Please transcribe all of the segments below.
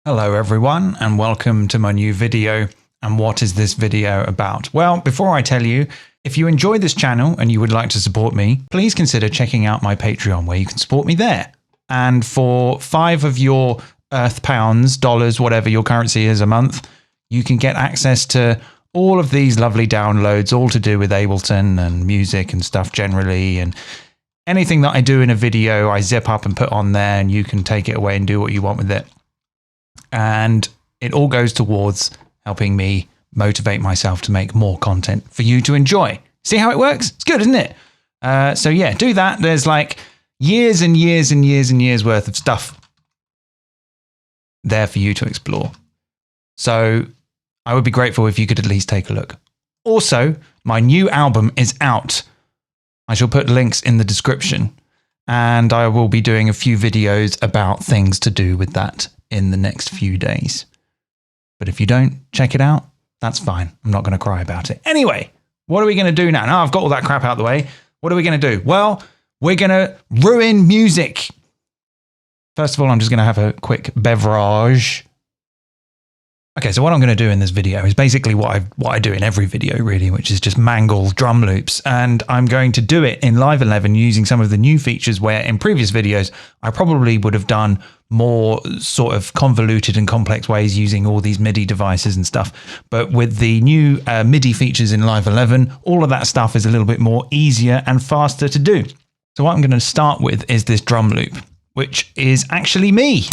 Hello everyone and welcome to my new video. And what is this video about? Well, before I tell you, if you enjoy this channel and you would like to support me, please consider checking out my Patreon where you can support me there. And for 5 of your Earth pounds, dollars, whatever your currency is a month, you can get access to all of these lovely downloads, all to do with Ableton and music and stuff generally. And anything that I do in a video, I zip up and put on there and you can take it away and do what you want with it. And it all goes towards helping me motivate myself to make more content for you to enjoy. See how it works? It's good, isn't it? So yeah, do that. There's like years and years and years and years worth of stuff there for you to explore. So I would be grateful if you could at least take a look. Also, my new album is out. I shall put links in the description, and I will be doing a few videos about things to do with that in the next few days. But if you don't check it out, that's fine. I'm not going to cry about it. Anyway, what are we going to do now? Now I've got all that crap out of the way. What are we going to do? Well, we're going to ruin music. First of all, I'm just going to have a quick beverage. Okay, so what I'm going to do in this video is basically what I do in every video, really, which is just mangle drum loops. And I'm going to do it in Live 11 using some of the new features where in previous videos, I probably would have done more sort of convoluted and complex ways using all these MIDI devices and stuff. But with the new MIDI features in Live 11, all of that stuff is a little bit more easier and faster to do. So what I'm going to start with is this drum loop, which is actually me.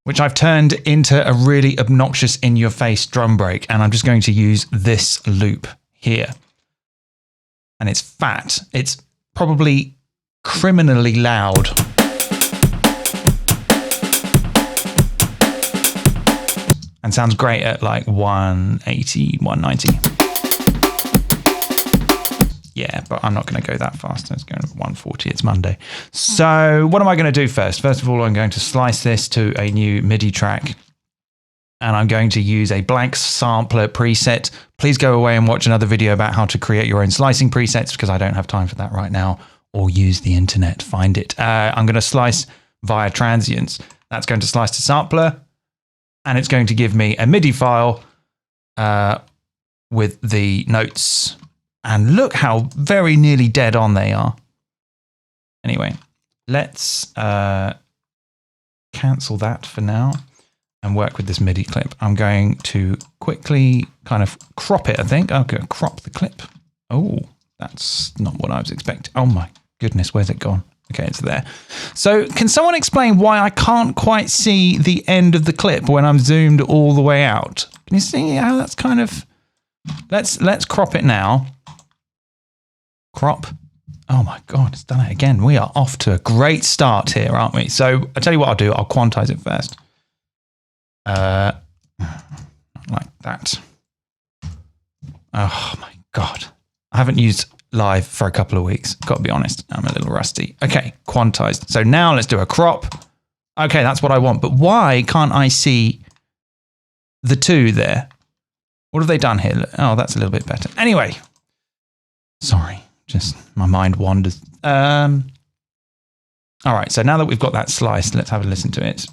Which I've turned into a really obnoxious in-your-face drum break. And I'm just going to use this loop here. And it's fat. It's probably criminally loud. And sounds great at like 180, 190. Yeah, but I'm not going to go that fast. It's going to 140. It's Monday. So what am I going to do first? First of all, I'm going to slice this to a new MIDI track. And I'm going to use a blank sampler preset. Please go away and watch another video about how to create your own slicing presets because I don't have time for that right now. Or use the internet, find it. I'm going to slice via transients. That's going to slice to sampler. And it's going to give me a MIDI file with the notes. And look how very nearly dead on they are. Anyway, let's cancel that for now and work with this MIDI clip. I'm going to quickly kind of crop it, I think. I'm going to crop the clip. Oh, that's not what I was expecting. Oh my goodness, where's it gone? Okay, it's there. So can someone explain why I can't quite see the end of the clip when I'm zoomed all the way out? Can you see how that's kind of... Let's crop it now. Crop. Oh my God, it's done it again. We are off to a great start here, aren't we? So I'll tell you what I'll do. I'll quantize it first. Like that. Oh my God. I haven't used Live for a couple of weeks. Got to be honest. I'm a little rusty. Okay, quantized. So now let's do a crop. Okay, that's what I want. But why can't I see the two there? What have they done here? Oh, that's a little bit better. Anyway. Sorry. Just my mind wanders. All right, so now that we've got that sliced, let's have a listen to it.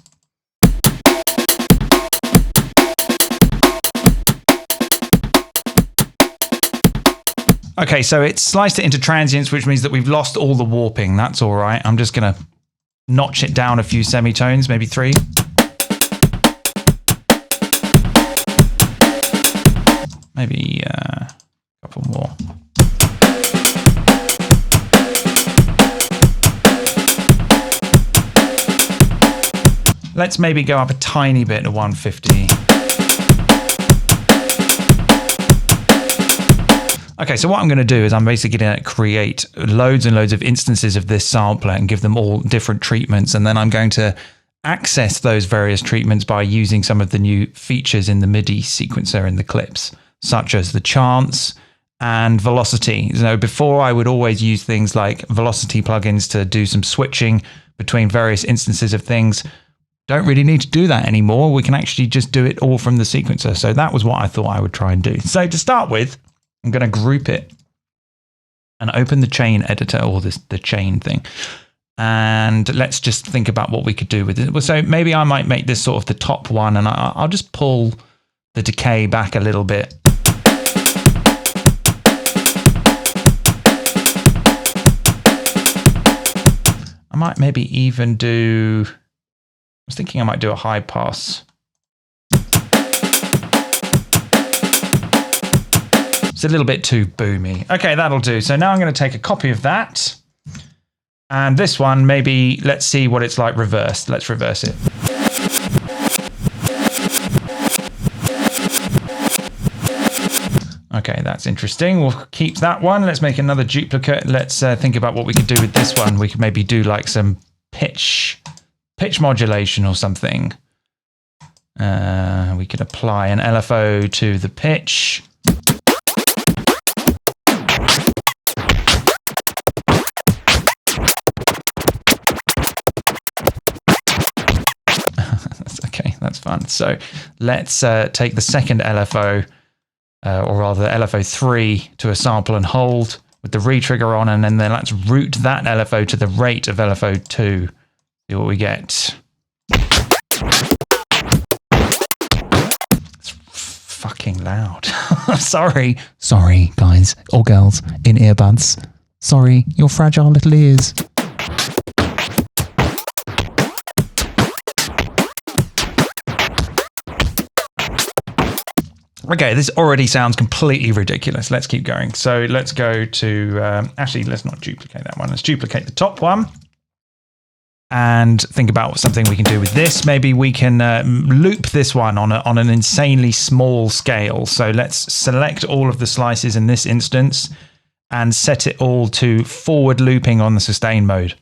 Okay, so it's sliced it into transients, which means that we've lost all the warping. That's all right. I'm just going to notch it down a few semitones, maybe 3. Maybe a couple more. Let's maybe go up a tiny bit to 150. Okay, so what I'm going to do is I'm basically going to create loads and loads of instances of this sampler and give them all different treatments. And then I'm going to access those various treatments by using some of the new features in the MIDI sequencer in the clips, such as the chants and velocity. So before I would always use things like velocity plugins to do some switching between various instances of things. Don't really need to do that anymore. We can actually just do it all from the sequencer. So that was what I thought I would try and do. So to start with, I'm going to group it and open the chain editor or the chain thing. And let's just think about what we could do with it. So maybe I might make this sort of the top one, and I'll just pull the decay back a little bit. I might maybe even do, I was thinking I might do a high pass. It's a little bit too boomy. Okay, that'll do. So now I'm going to take a copy of that. And this one, maybe let's see what it's like reversed. Let's reverse it. Okay, that's interesting. We'll keep that one. Let's make another duplicate. Let's think about what we could do with this one. We could maybe do like some pitch modulation or something. We could apply an LFO to the pitch. Okay, that's fun. So let's take the second LFO, or rather LFO3 to a sample and hold with the retrigger on, and then let's route that LFO to the rate of LFO2. See what we get. It's fucking loud. Sorry guys or girls in earbuds. Sorry, your fragile little ears. Okay, this already sounds completely ridiculous. Let's keep going. So let's go to, actually, let's not duplicate that one. Let's duplicate the top one and think about something we can do with this. Maybe we can loop this one on an insanely small scale. So let's select all of the slices in this instance and set it all to forward looping on the sustain mode.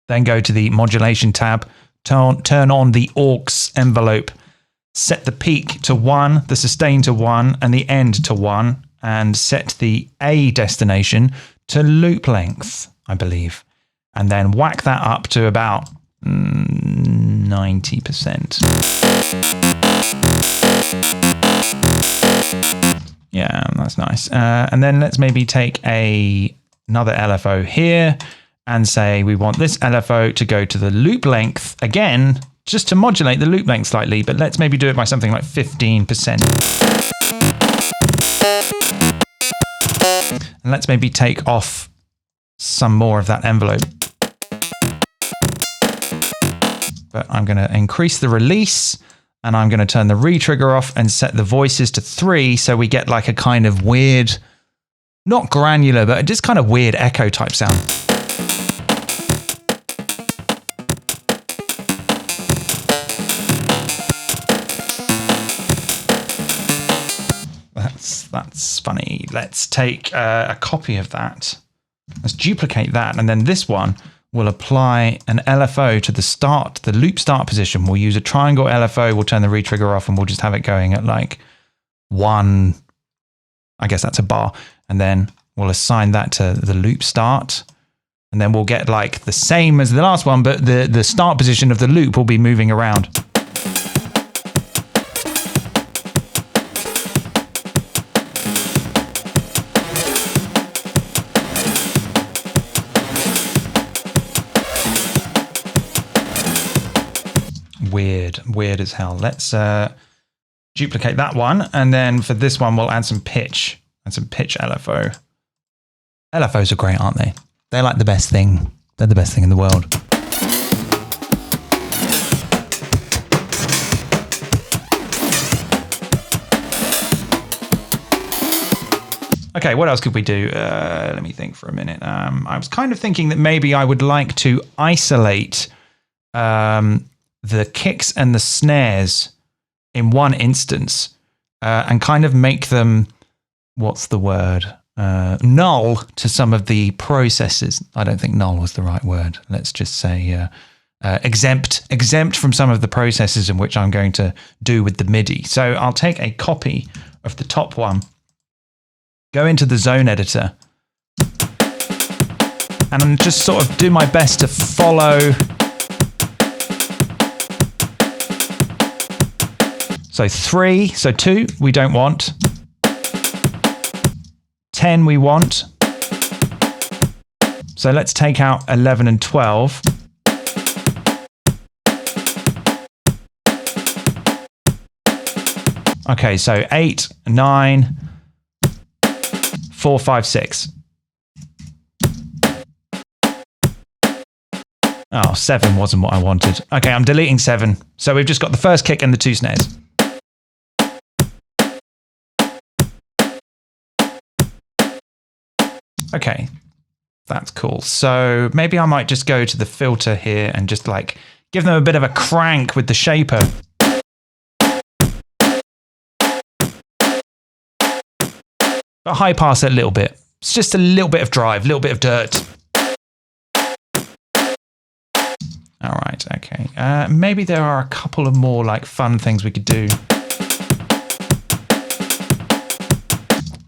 Then go to the modulation tab, turn on the aux envelope, set the peak to 1, the sustain to 1, and the end to 1, and set the A destination to loop length, I believe. And then whack that up to about 90%. Yeah, that's nice. And then let's maybe take another LFO here and say we want this LFO to go to the loop length again, just to modulate the loop length slightly, but let's maybe do it by something like 15%. And let's maybe take off some more of that envelope. But I'm going to increase the release, and I'm going to turn the retrigger off and set the voices to 3, so we get like a kind of weird, not granular, but just kind of weird echo type sound. That's funny. Let's take a copy of that. Let's duplicate that, and then this one will apply an LFO to the start, the loop start position. We'll use a triangle LFO. We'll turn the retrigger off, and we'll just have it going at like 1. I guess that's a bar, and then we'll assign that to the loop start, and then we'll get like the same as the last one, but the start position of the loop will be moving around. Weird as hell. Let's duplicate that one, and then for this one we'll add some pitch LFO. LFOs are great, aren't they? They're like the best thing. They're the best thing in the world. Okay, what else could we do? Let me think for a minute. I was kind of thinking that maybe I would like to isolate the kicks and the snares in one instance and kind of make them, what's the word? Null to some of the processes. I don't think null was the right word. Let's just say exempt from some of the processes in which I'm going to do with the MIDI. So I'll take a copy of the top one, go into the zone editor, and just sort of do my best to follow. So 3, so 2 we don't want. 10 we want. So let's take out 11 and 12. Okay, so 8, 9, 4, 5, 6. Oh, 7 wasn't what I wanted. Okay, I'm deleting 7. So we've just got the first kick and the 2 snares. Okay, that's cool. So maybe I might just go to the filter here and just like give them a bit of a crank with the shaper. But high pass it a little bit. It's just a little bit of drive, a little bit of dirt. All right, okay. Maybe there are a couple of more like fun things we could do.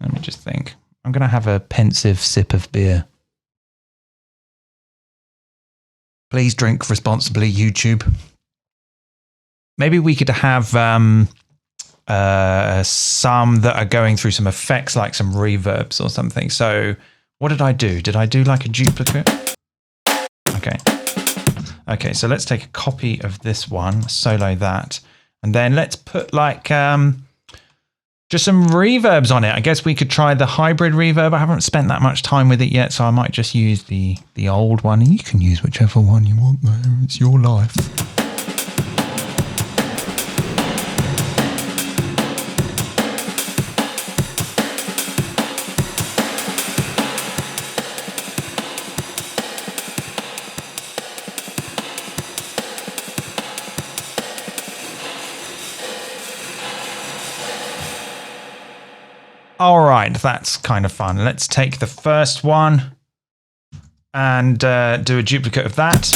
Let me just think. I'm going to have a pensive sip of beer. Please drink responsibly, YouTube. Maybe we could have some that are going through some effects, like some reverbs or something. So what did I do? Did I do like a duplicate? Okay. Okay, so let's take a copy of this one, solo that, and then let's put like just some reverbs on it. I guess we could try the hybrid reverb. I haven't spent that much time with it yet, so I might just use the old one. And you can use whichever one you want, man. It's your life. All right, that's kind of fun. Let's take the first one and do a duplicate of that.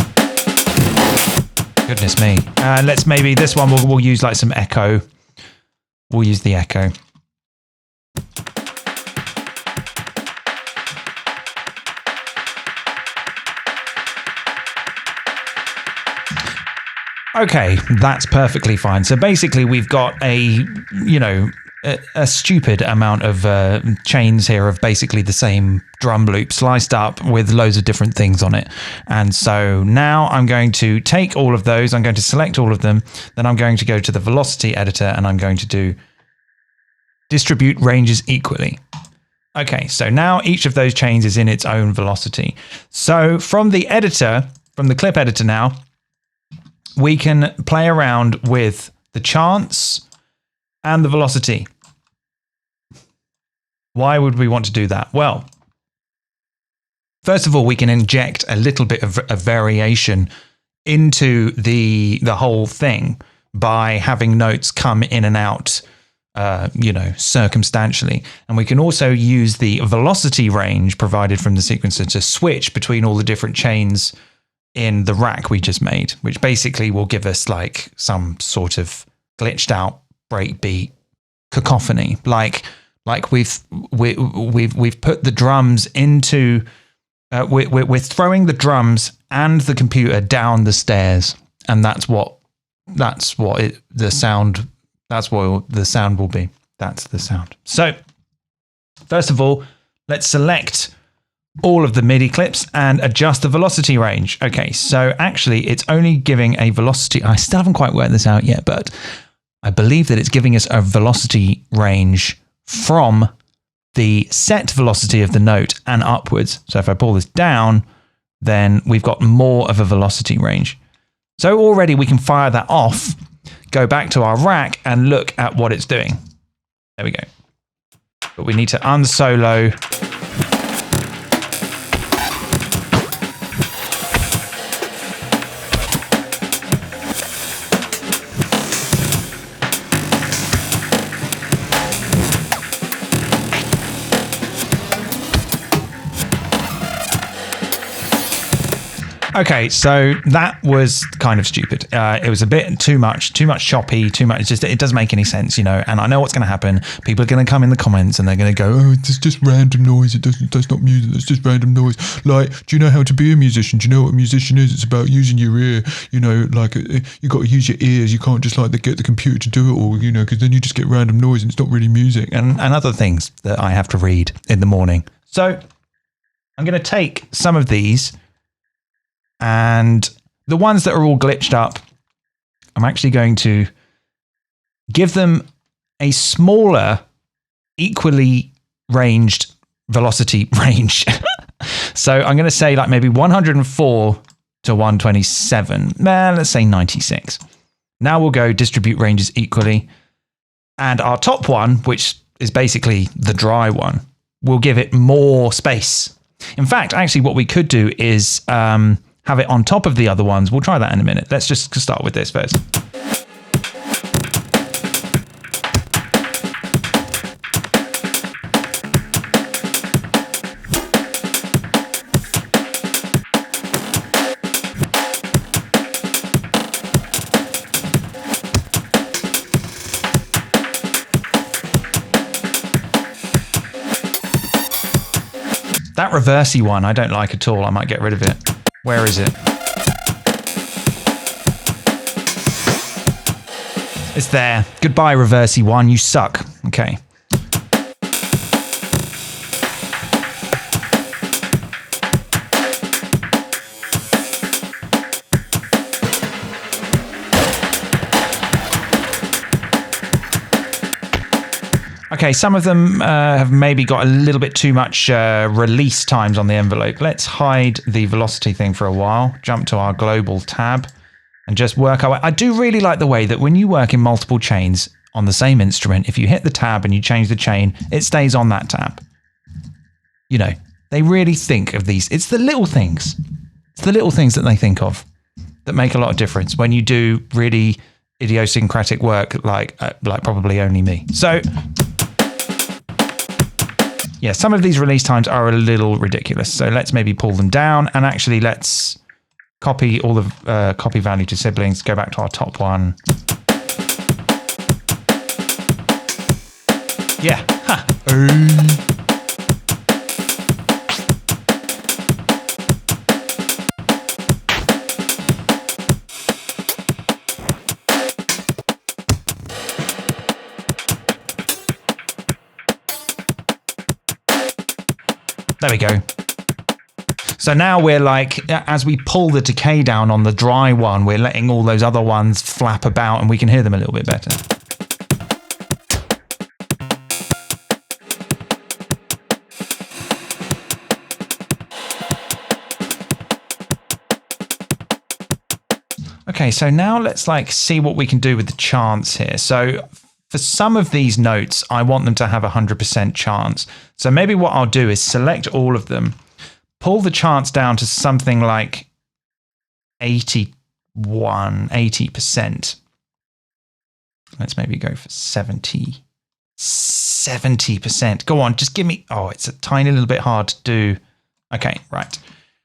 Goodness me. Let's maybe this one we'll use like some echo. We'll use the echo. Okay, that's perfectly fine. So basically we've got a stupid amount of chains here of basically the same drum loop sliced up with loads of different things on it. And so now I'm going to take all of those, I'm going to select all of them, then I'm going to go to the velocity editor and I'm going to do distribute ranges equally. Okay, so now each of those chains is in its own velocity. So from the editor, from the clip editor now, we can play around with the chants and the velocity. Why would we want to do that? Well, first of all, we can inject a little bit of a variation into the whole thing by having notes come in and out, circumstantially. And we can also use the velocity range provided from the sequencer to switch between all the different chains in the rack we just made, which basically will give us like some sort of glitched out breakbeat cacophony, like we've put the drums into we're throwing the drums and the computer down the stairs, and that's what the sound will be. That's the sound. So first of all, let's select all of the MIDI clips and adjust the velocity range. Okay, so actually it's only giving a velocity. I still haven't quite worked this out yet, but I believe that it's giving us a velocity range from the set velocity of the note and upwards. So if I pull this down, then we've got more of a velocity range. So already we can fire that off, go back to our rack and look at what it's doing. There we go. But we need to unsolo. Okay, so that was kind of stupid. It was a bit too much choppy, too much. It doesn't make any sense, And I know what's going to happen. People are going to come in the comments and they're going to go, "Oh, it's just random noise. That's not music. It's just random noise." Like, do you know how to be a musician? Do you know what a musician is? It's about using your ear. You got to use your ears. You can't just get the computer to do it all. Because then you just get random noise and it's not really music. And other things that I have to read in the morning. So I'm I'm going to take some of these and the ones that are all glitched up, I'm actually going to give them a smaller, equally ranged velocity range. So I'm going to say like maybe 104 to 127. Let's say 96. Now we'll go distribute ranges equally. And our top one, which is basically the dry one, we'll give it more space. In fact, actually what we could do is have it on top of the other ones. We'll try that in a minute. Let's just start with this first. That reversey one, I don't like at all. I might get rid of it. Where is it? It's there. Goodbye, reversey one. You suck. Okay. Okay, some of them have maybe got a little bit too much release times on the envelope. Let's hide the velocity thing for a while, jump to our global tab and just work our way. I do really like the way that when you work in multiple chains on the same instrument, if you hit the tab and you change the chain, it stays on that tab. You know, they really think of these. It's the little things. It's the little things that they think of that make a lot of difference when you do really idiosyncratic work like probably only me. So yeah, some of these release times are a little ridiculous. So let's maybe pull them down and actually let's copy all the copy value to siblings, go back to our top one. Yeah. Ha. There we go. So now we're like, as we pull the decay down on the dry one, we're letting all those other ones flap about and we can hear them a little bit better. Okay, so now let's like see what we can do with the chants here. So for some of these notes, I want them to have 100% chance. So maybe what I'll do is select all of them, pull the chance down to something like 80%. Let's maybe go for 70%. Go on, just give me, oh, it's a tiny little bit hard to do. Okay, right.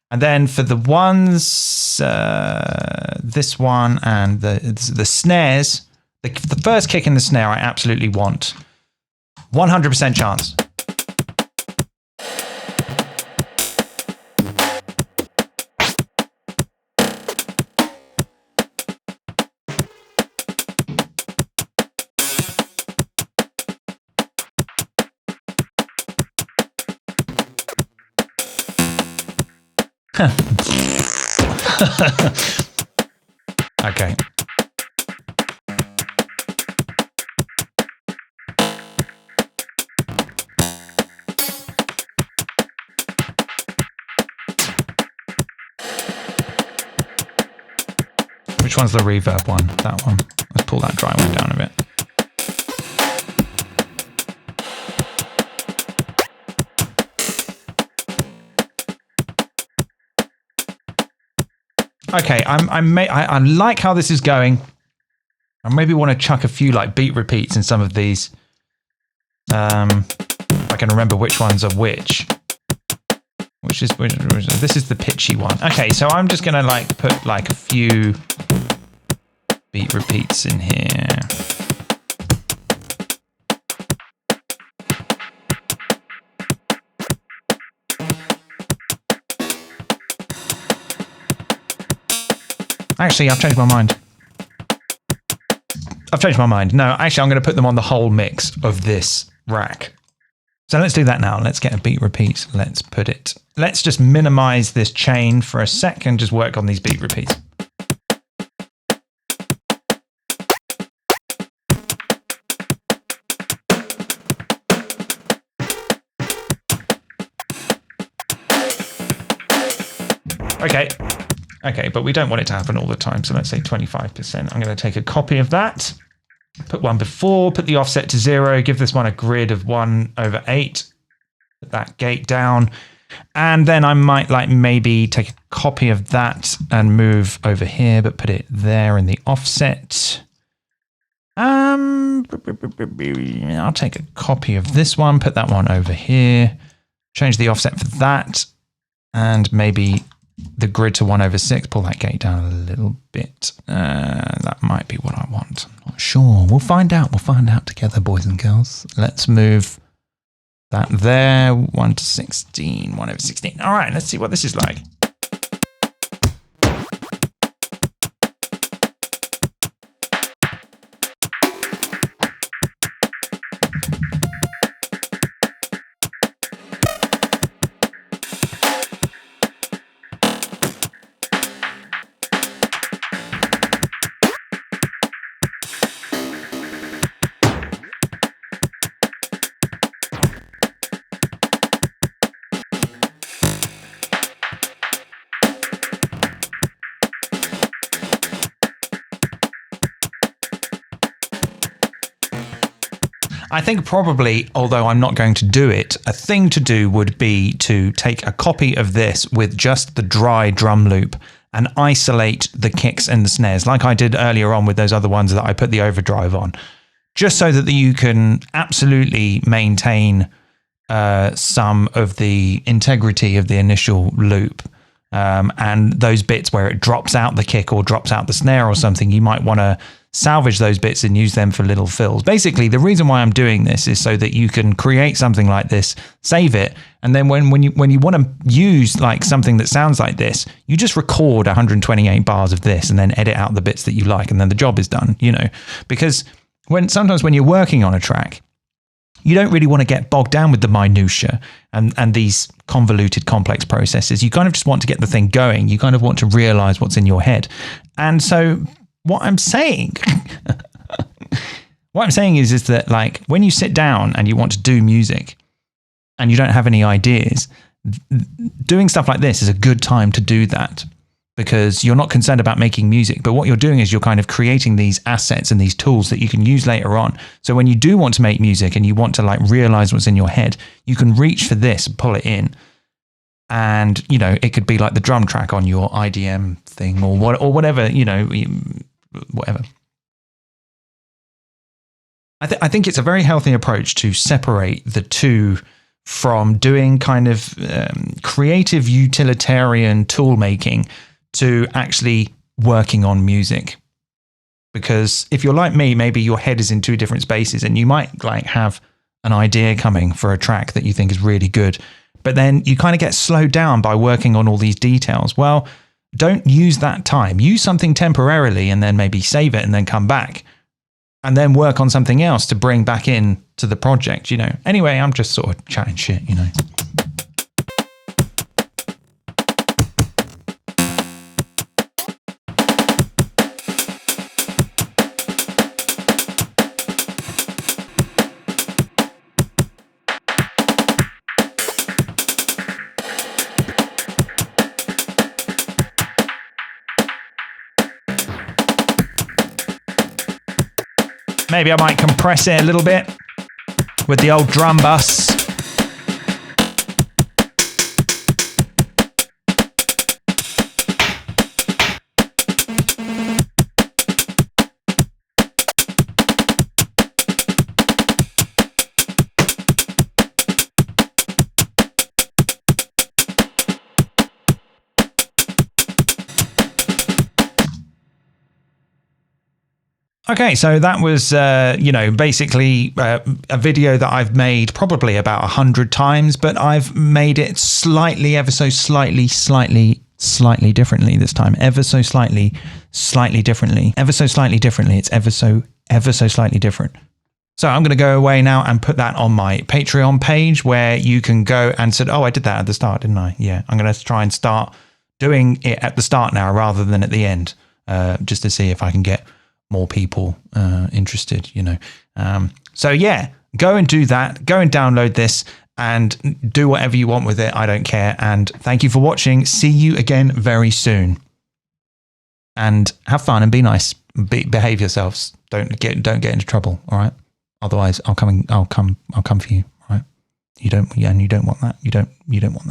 And then for the ones, this one and the snares, the first kick in the snare, I absolutely want 100% chance. Okay. Which one's the reverb one? That one. Let's pull that dry one down a bit. Okay, I like how this is going. I maybe want to chuck a few like beat repeats in some of these. I can remember which ones are which. Which is this is the pitchy one. Okay, so I'm just gonna like put like a few beat repeats in here. Actually, I've changed my mind. No, actually, I'm going to put them on the whole mix of this rack. So let's do that now. Let's get a beat repeat. Let's put it let's just minimize this chain for a sec and just work on these beat repeats. Okay, but we don't want it to happen all the time. So let's say 25%. I'm going to take a copy of that, put one before, put the offset to 0, give this one a grid of 1/8, put that gate down. And then I might like maybe take a copy of that and move over here, but put it there in the offset. I'll take a copy of this one, put that one over here, change the offset for that, and maybe the grid to 1/6, pull that gate down a little bit. That might be what I want. I'm not sure. We'll find out. We'll find out together, boys and girls. Let's move that there, 1/16, 1/16. All right, let's see what this is like. I think probably, although I'm not going to do it, a thing to do would be to take a copy of this with just the dry drum loop and isolate the kicks and the snares, like I did earlier on with those other ones that I put the overdrive on, just so that you can absolutely maintain some of the integrity of the initial loop. And those bits where it drops out the kick or drops out the snare or something, you might want to salvage those bits and use them for little fills. Basically, the reason why I'm doing this is so that you can create something like this, save it, and then when you want to use like something that sounds like this, you just record 128 bars of this and then edit out the bits that you like, and then the job is done, you know. Because sometimes when you're working on a track, you don't really want to get bogged down with the minutia and these convoluted, complex processes. You kind of just want to get the thing going. You kind of want to realize what's in your head. And so what I'm saying is that like when you sit down and you want to do music and you don't have any ideas, doing stuff like this is a good time to do that, because you're not concerned about making music, but what you're doing is you're kind of creating these assets and these tools that you can use later on. So when you do want to make music and you want to like realize what's in your head, you can reach for this, pull it in. And, you know, it could be like the drum track on your IDM thing or whatever, you know, whatever. I think it's a very healthy approach to separate the two from doing kind of creative utilitarian tool making to actually working on music. Because if you're like me, maybe your head is in two different spaces and you might like have an idea coming for a track that you think is really good, but then you kind of get slowed down by working on all these details. Well, don't use that time. Use something temporarily and then maybe save it and then come back and then work on something else to bring back in to the project, you know. Anyway, I'm just sort of chatting shit, you know. Maybe I might compress it a little bit with the old drum bus. Okay, so that was, you know, basically a video that I've made probably about 100 times, but I've made it slightly, ever so slightly differently this time. Ever so slightly differently. Ever so slightly differently. It's ever so slightly different. So I'm going to go away now and put that on my Patreon page where you can go and say, oh, I did that at the start, didn't I? Yeah, I'm going to try and start doing it at the start now rather than at the end, just to see if I can get more people interested, you know. So yeah, go and do that. Go and download this and do whatever you want with it. I don't care. And thank you for watching. See you again very soon. And have fun and be nice. Behave yourselves. Don't get into trouble. All right. Otherwise, I'll come for you. All right. You don't want that. You don't want that.